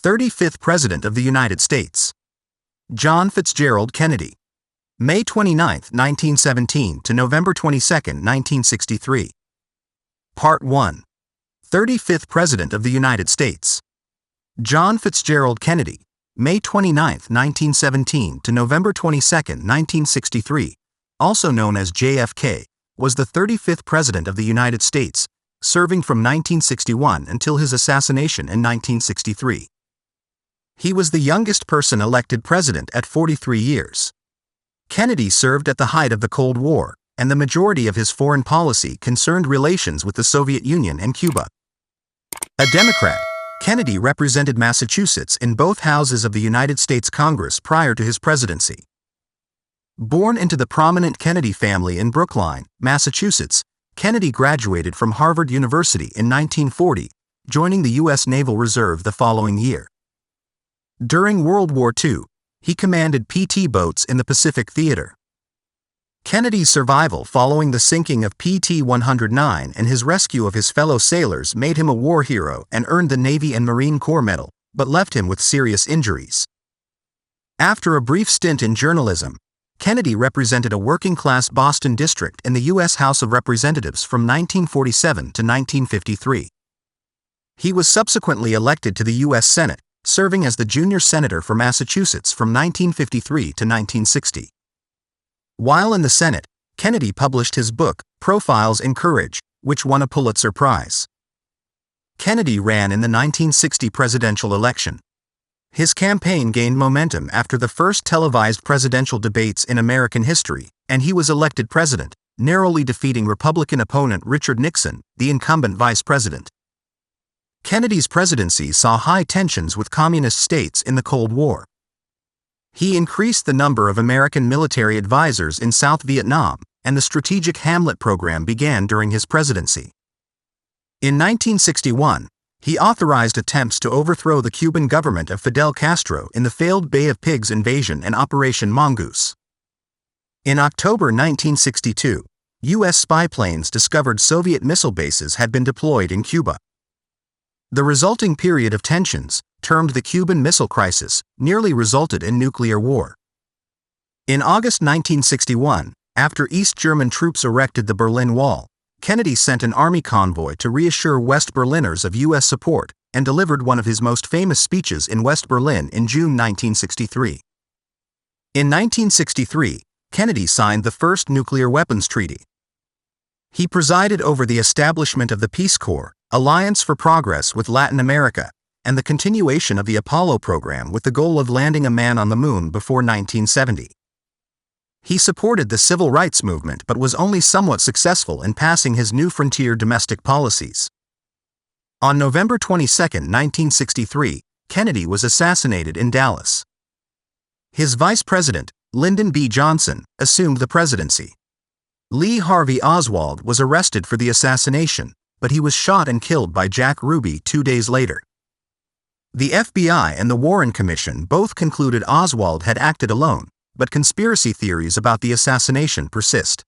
35th President of the United States. John Fitzgerald Kennedy. May 29, 1917 to November 22, 1963. Part 1. 35th President of the United States. John Fitzgerald Kennedy, May 29, 1917 to November 22, 1963, also known as JFK, was the 35th President of the United States, serving from 1961 until his assassination in 1963. He was the youngest person elected president at 43 years. Kennedy served at the height of the Cold War, and the majority of his foreign policy concerned relations with the Soviet Union and Cuba. A Democrat, Kennedy represented Massachusetts in both houses of the United States Congress prior to his presidency. Born into the prominent Kennedy family in Brookline, Massachusetts, Kennedy graduated from Harvard University in 1940, joining the U.S. Naval Reserve the following year. During World War II, he commanded PT boats in the Pacific Theater. Kennedy's survival following the sinking of PT-109 and his rescue of his fellow sailors made him a war hero and earned the Navy and Marine Corps Medal, but left him with serious injuries. After a brief stint in journalism, Kennedy represented a working-class Boston district in the U.S. House of Representatives from 1947 to 1953. He was subsequently elected to the U.S. Senate, serving as the junior senator for Massachusetts from 1953 to 1960. While in the Senate, Kennedy published his book, Profiles in Courage, which won a Pulitzer Prize. Kennedy ran in the 1960 presidential election. His campaign gained momentum after the first televised presidential debates in American history, and he was elected president, narrowly defeating Republican opponent Richard Nixon, the incumbent vice president. Kennedy's presidency saw high tensions with communist states in the Cold War. He increased the number of American military advisors in South Vietnam, and the Strategic Hamlet program began during his presidency. In 1961, he authorized attempts to overthrow the Cuban government of Fidel Castro in the failed Bay of Pigs invasion and Operation Mongoose. In October 1962, U.S. spy planes discovered Soviet missile bases had been deployed in Cuba. The resulting period of tensions, termed the Cuban Missile Crisis, nearly resulted in nuclear war. In August 1961, after East German troops erected the Berlin Wall, Kennedy sent an army convoy to reassure West Berliners of U.S. support and delivered one of his most famous speeches in West Berlin in June 1963. In 1963, Kennedy signed the first nuclear weapons treaty. He presided over the establishment of the Peace Corps, Alliance for Progress with Latin America, and the continuation of the Apollo program with the goal of landing a man on the moon before 1970. He supported the civil rights movement but was only somewhat successful in passing his new frontier domestic policies. On November 22, 1963, Kennedy was assassinated in Dallas. His vice president, Lyndon B. Johnson, assumed the presidency. Lee Harvey Oswald was arrested for the assassination, but he was shot and killed by Jack Ruby 2 days later. The FBI and the Warren Commission both concluded Oswald had acted alone, but conspiracy theories about the assassination persist.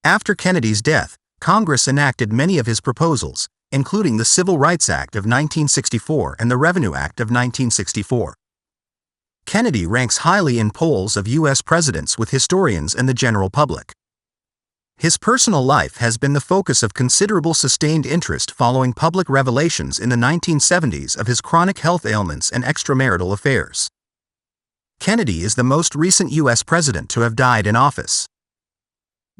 After Kennedy's death, Congress enacted many of his proposals, including the Civil Rights Act of 1964 and the Revenue Act of 1964. Kennedy ranks highly in polls of U.S. presidents with historians and the general public. His personal life has been the focus of considerable sustained interest following public revelations in the 1970s of his chronic health ailments and extramarital affairs. Kennedy is the most recent U.S. president to have died in office.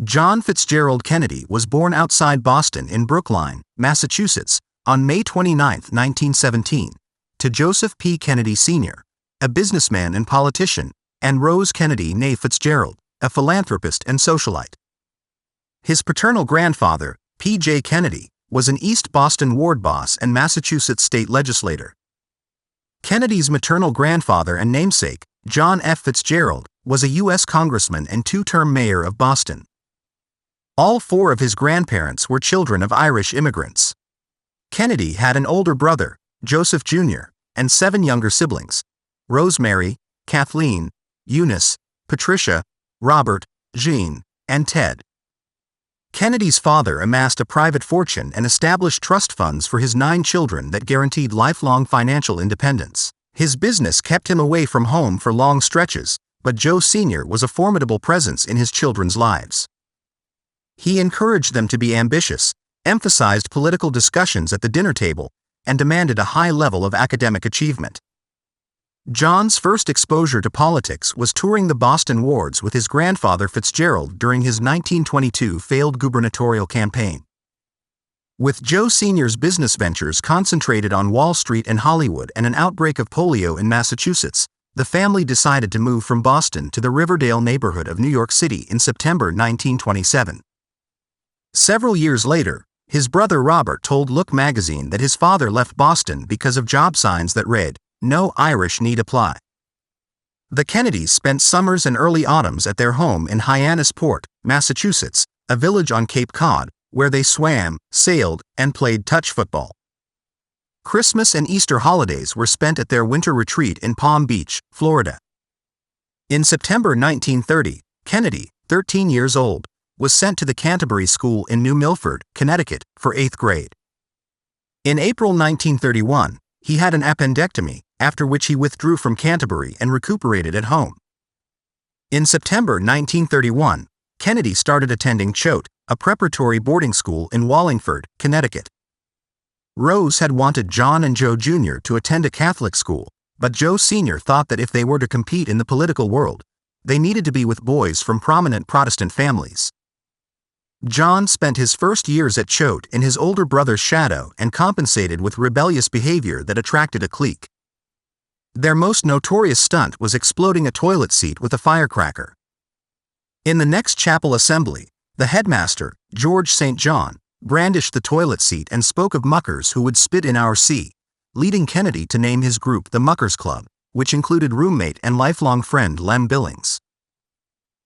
John Fitzgerald Kennedy was born outside Boston in Brookline, Massachusetts, on May 29, 1917, to Joseph P. Kennedy Sr., a businessman and politician, and Rose Kennedy née Fitzgerald, a philanthropist and socialite. His paternal grandfather, P.J. Kennedy, was an East Boston ward boss and Massachusetts state legislator. Kennedy's maternal grandfather and namesake, John F. Fitzgerald, was a U.S. congressman and two-term mayor of Boston. All four of his grandparents were children of Irish immigrants. Kennedy had an older brother, Joseph Jr., and 7 younger siblings: Rosemary, Kathleen, Eunice, Patricia, Robert, Jean, and Ted. Kennedy's father amassed a private fortune and established trust funds for his 9 children that guaranteed lifelong financial independence. His business kept him away from home for long stretches, but Joe Sr. was a formidable presence in his children's lives. He encouraged them to be ambitious, emphasized political discussions at the dinner table, and demanded a high level of academic achievement. John's first exposure to politics was touring the Boston wards with his grandfather Fitzgerald during his 1922 failed gubernatorial campaign. With Joe Sr.'s business ventures concentrated on Wall Street and Hollywood and an outbreak of polio in Massachusetts, the family decided to move from Boston to the Riverdale neighborhood of New York City in September 1927. Several years later, his brother Robert told Look magazine that his father left Boston because of job signs that read, "No Irish need apply." The Kennedys spent summers and early autumns at their home in Hyannisport, Massachusetts, a village on Cape Cod, where they swam, sailed, and played touch football. Christmas and Easter holidays were spent at their winter retreat in Palm Beach, Florida. In September 1930, Kennedy, 13 years old, was sent to the Canterbury School in New Milford, Connecticut, for 8th grade. In April 1931, he had an appendectomy, after which he withdrew from Canterbury and recuperated at home. In September 1931, Kennedy started attending Choate, a preparatory boarding school in Wallingford, Connecticut. Rose had wanted John and Joe Jr. to attend a Catholic school, but Joe Sr. thought that if they were to compete in the political world, they needed to be with boys from prominent Protestant families. John spent his first years at Choate in his older brother's shadow and compensated with rebellious behavior that attracted a clique. Their most notorious stunt was exploding a toilet seat with a firecracker. In the next chapel assembly, the headmaster, George St. John, brandished the toilet seat and spoke of muckers who would spit in our sea, leading Kennedy to name his group the Muckers Club, which included roommate and lifelong friend Lem Billings.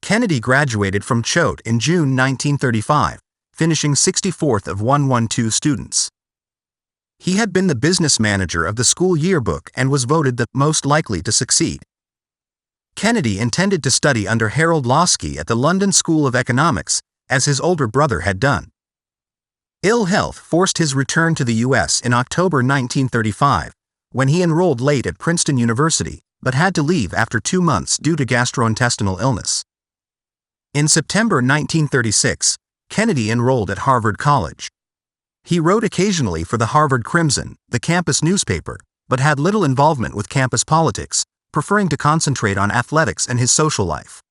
Kennedy graduated from Choate in June 1935, finishing 64th of 112 students. He had been the business manager of the school yearbook and was voted the most likely to succeed. Kennedy intended to study under Harold Laski at the London School of Economics, as his older brother had done. Ill health forced his return to the U.S. in October 1935, when he enrolled late at Princeton University, but had to leave after 2 months due to gastrointestinal illness. In September 1936, Kennedy enrolled at Harvard College. He wrote occasionally for the Harvard Crimson, the campus newspaper, but had little involvement with campus politics, preferring to concentrate on athletics and his social life.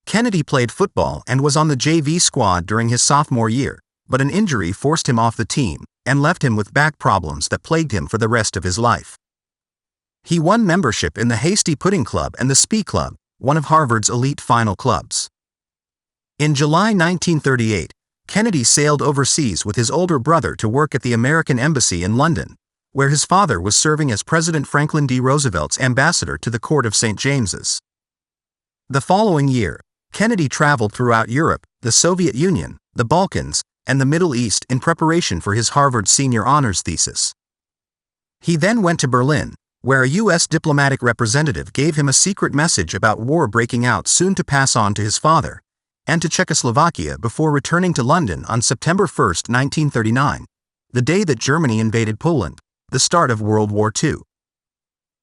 Kennedy played football and was on the JV squad during his sophomore year, but an injury forced him off the team and left him with back problems that plagued him for the rest of his life. He won membership in the Hasty Pudding Club and the Spee Club, one of Harvard's elite final clubs. In July 1938, Kennedy sailed overseas with his older brother to work at the American Embassy in London, where his father was serving as President Franklin D. Roosevelt's ambassador to the Court of St. James's. The following year, Kennedy traveled throughout Europe, the Soviet Union, the Balkans, and the Middle East in preparation for his Harvard senior honors thesis. He then went to Berlin, where a U.S. diplomatic representative gave him a secret message about war breaking out soon to pass on to his father, and to Czechoslovakia before returning to London on September 1, 1939, the day that Germany invaded Poland, the start of World War II.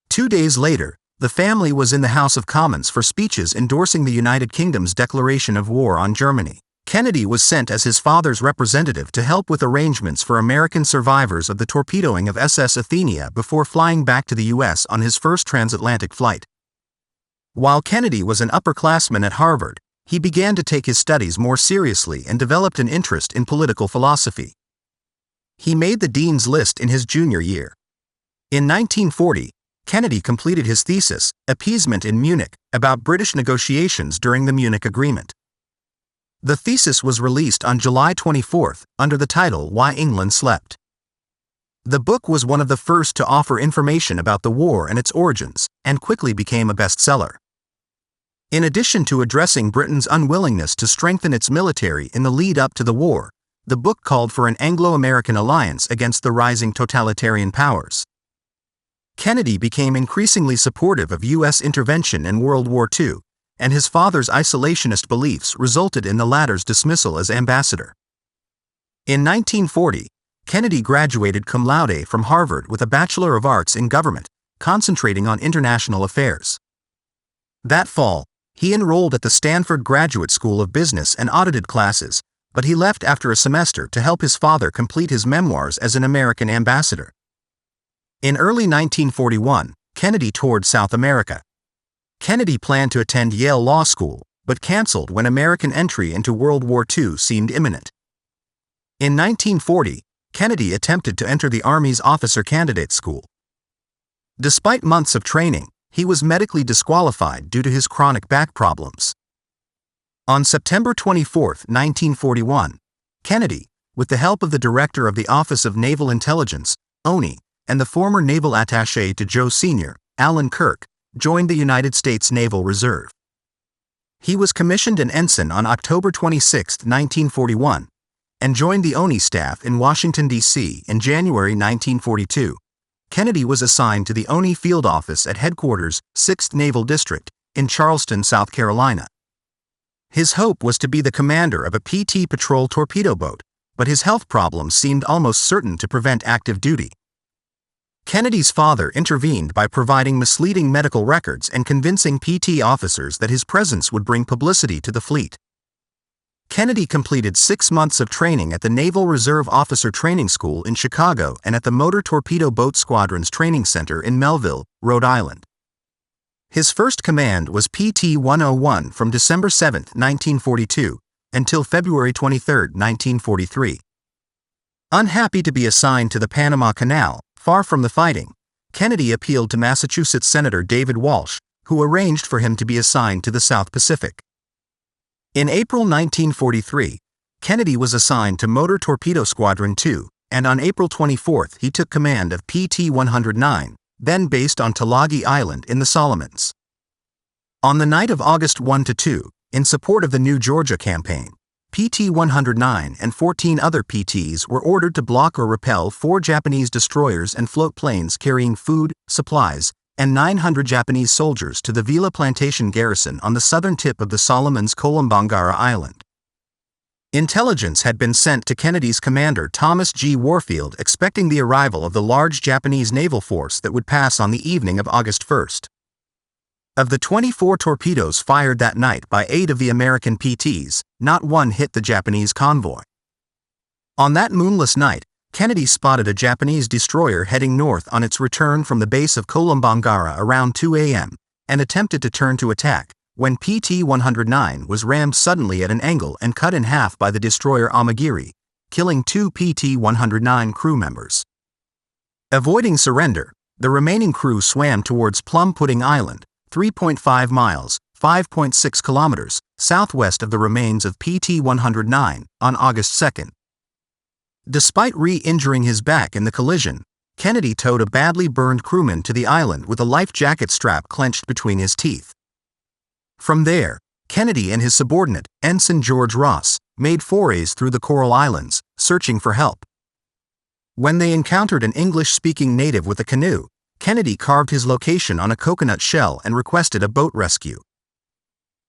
2 days later, the family was in the House of Commons for speeches endorsing the United Kingdom's declaration of war on Germany. Kennedy was sent as his father's representative to help with arrangements for American survivors of the torpedoing of SS Athenia before flying back to the U.S. on his first transatlantic flight. While Kennedy was an upperclassman at Harvard, he began to take his studies more seriously and developed an interest in political philosophy. He made the dean's list in his junior year. In 1940, Kennedy completed his thesis, Appeasement in Munich, about British negotiations during the Munich Agreement. The thesis was released on July 24 under the title Why England Slept. The book was one of the first to offer information about the war and its origins, and quickly became a bestseller. In addition to addressing Britain's unwillingness to strengthen its military in the lead-up to the war, the book called for an Anglo-American alliance against the rising totalitarian powers. Kennedy became increasingly supportive of U.S. intervention in World War II, and his father's isolationist beliefs resulted in the latter's dismissal as ambassador. In 1940, Kennedy graduated cum laude from Harvard with a Bachelor of Arts in Government, concentrating on international affairs. That fall, he enrolled at the Stanford Graduate School of Business and audited classes, but he left after a semester to help his father complete his memoirs as an American ambassador. In early 1941, Kennedy toured South America. Kennedy planned to attend Yale Law School, but canceled when American entry into World War II seemed imminent. In 1940, Kennedy attempted to enter the Army's Officer Candidate School. Despite months of training, he was medically disqualified due to his chronic back problems. On September 24, 1941, Kennedy, with the help of the director of the Office of Naval Intelligence, ONI, and the former naval attaché to Joe Sr., Alan Kirk, joined the United States Naval Reserve. He was commissioned an ensign on October 26, 1941, and joined the ONI staff in Washington, D.C. in January 1942. Kennedy was assigned to the ONI Field Office at Headquarters, 6th Naval District, in Charleston, South Carolina. His hope was to be the commander of a PT patrol torpedo boat, but his health problems seemed almost certain to prevent active duty. Kennedy's father intervened by providing misleading medical records and convincing PT officers that his presence would bring publicity to the fleet. Kennedy completed 6 months of training at the Naval Reserve Officer Training School in Chicago and at the Motor Torpedo Boat Squadron's Training Center in Melville, Rhode Island. His first command was PT-101 from December 7, 1942, until February 23, 1943. Unhappy to be assigned to the Panama Canal, far from the fighting, Kennedy appealed to Massachusetts Senator David Walsh, who arranged for him to be assigned to the South Pacific. In April 1943, Kennedy was assigned to Motor Torpedo Squadron 2, and on April 24 he took command of PT-109, then based on Tulagi Island in the Solomons. On the night of August 1–2, in support of the New Georgia campaign, PT-109 and 14 other PTs were ordered to block or repel 4 Japanese destroyers and float planes carrying food, supplies, and 900 Japanese soldiers to the Vila Plantation garrison on the southern tip of the Solomons' Kolombangara Island. Intelligence had been sent to Kennedy's commander Thomas G. Warfield expecting the arrival of the large Japanese naval force that would pass on the evening of August 1. Of the 24 torpedoes fired that night by 8 of the American PTs, not one hit the Japanese convoy. On that moonless night, Kennedy spotted a Japanese destroyer heading north on its return from the base of Kolombangara around 2 a.m. and attempted to turn to attack, when PT-109 was rammed suddenly at an angle and cut in half by the destroyer Amagiri, killing 2 PT-109 crew members. Avoiding surrender, the remaining crew swam towards Plum Pudding Island, 3.5 miles, 5.6 kilometers, southwest of the remains of PT-109, on August 2. Despite re-injuring his back in the collision, Kennedy towed a badly burned crewman to the island with a life jacket strap clenched between his teeth. From there, Kennedy and his subordinate, Ensign George Ross, made forays through the Coral Islands, searching for help. When they encountered an English-speaking native with a canoe, Kennedy carved his location on a coconut shell and requested a boat rescue.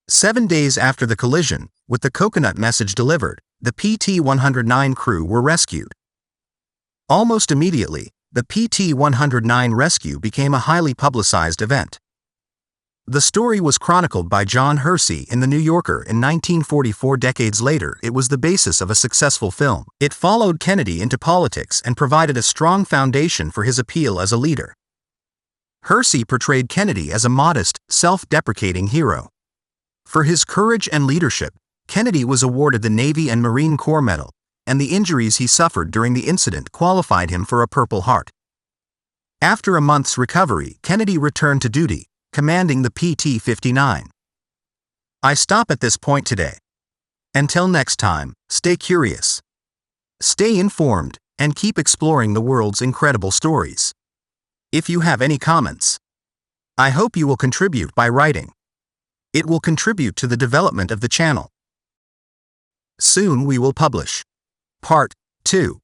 7 days after the collision, with the coconut message delivered, the PT-109 crew were rescued. Almost immediately, the PT-109 rescue became a highly publicized event. The story was chronicled by John Hersey in The New Yorker in 1944. Decades later, it was the basis of a successful film. It followed Kennedy into politics and provided a strong foundation for his appeal as a leader. Hersey portrayed Kennedy as a modest, self-deprecating hero. For his courage and leadership, Kennedy was awarded the Navy and Marine Corps Medal, and the injuries he suffered during the incident qualified him for a Purple Heart. After a month's recovery, Kennedy returned to duty, commanding the PT-59. I stop at this point today. Until next time, stay curious, stay informed, and keep exploring the world's incredible stories. If you have any comments, I hope you will contribute by writing. It will contribute to the development of the channel. Soon we will publish Part 2.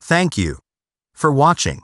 Thank you for watching.